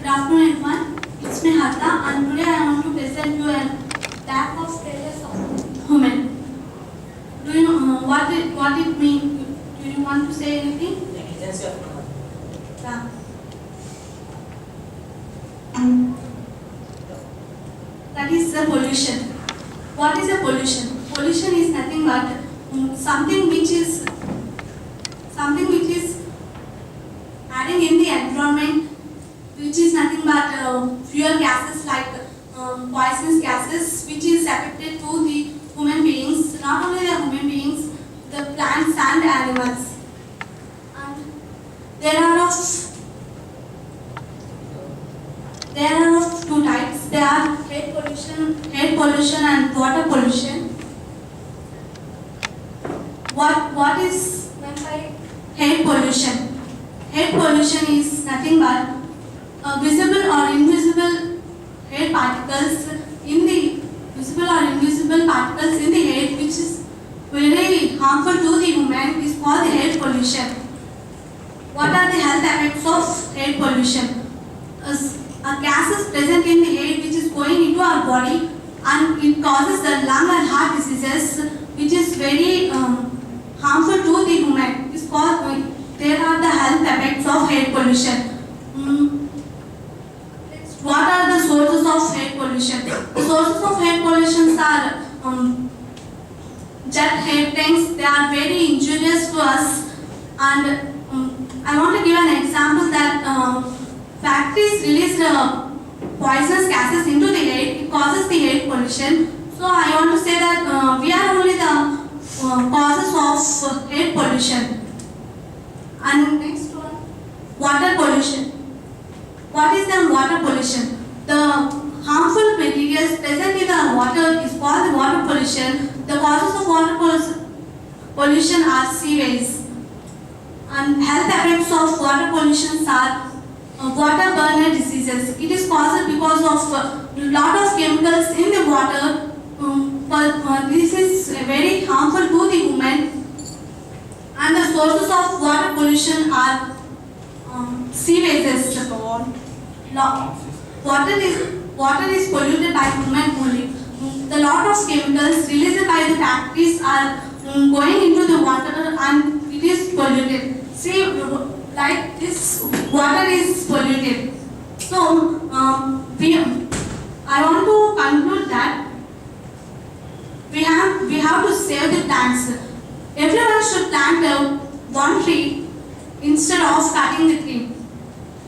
Good afternoon, everyone. It's me Hatha, and today I want to present you a lack of status of women. Do you know what it means? Do you want to say anything? Negligence of women. Yeah. That is the pollution. What is the pollution? Pollution is nothing but something which is adding in the environment, which is nothing but fuel gases like poisonous gases, which is affected to the human beings. Not only the human beings, the plants and animals. And there are of two types. There are air pollution and water pollution. What is meant by air pollution? Air pollution is nothing but visible or invisible air particles in the air, which is very harmful to the human, is called the air pollution. What are the health effects of air pollution? Gases present in the air which is going into our body, and it causes the lung and heart diseases, which is very harmful to the human. It's called, there are the health effects of air pollution. What are the sources of air pollution? The sources of air pollution are jet airplanes. They are very injurious to us, and I want to give an example that factories release poisonous gases into the air. It causes the air pollution. So I want to say that we are only the causes of air pollution. And next one, water pollution. What is the water pollution? The harmful materials present in the water is called the water pollution. The causes of water pollution are sewage. And health effects of water pollution are waterborne diseases. It is caused because of a lot of chemicals in the water. This is very harmful to the human. And the sources of water pollution are sewages. Water is polluted by human only. The lot of chemicals released by the factories are going into the water, and it is polluted. See, like this, water is polluted. So, I want to conclude that we have to save the plants. Everyone should plant one tree instead of cutting the tree.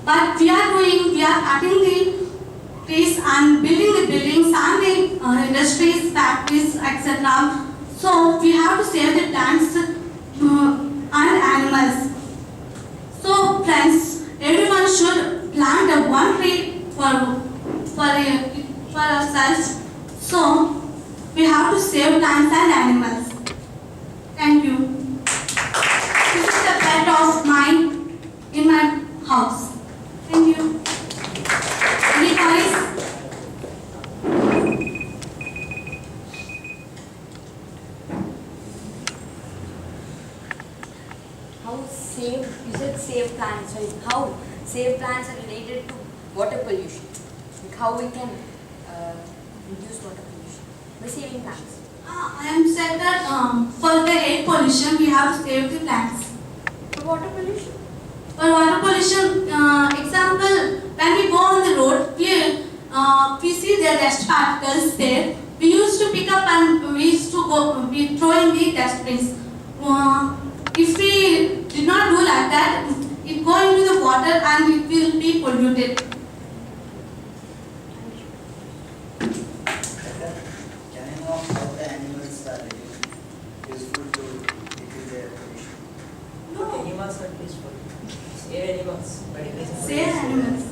But we are cutting the trees and building the buildings and the industries, factories, etc. So we have to save the plants and animals. So friends, everyone should plant one tree for ourselves. So we have to save plants and animals. Thank you. This is the pet of mine in my house. Thank you. Any queries? How save plants? Sorry, how save plants are related to water pollution? Like how we can reduce water pollution by saving plants? I am said that for the air pollution we have to save the plants. For water pollution? For water pollution, example, when we go on the road, we see the dust particles there. We used to pick up and we throw in the dustbins. If we did not do like that, it go into the water and it will be polluted. Can I know how the animals are useful to decrease air pollution? No. Animals are useful. Save animals, but it doesn't Save animals.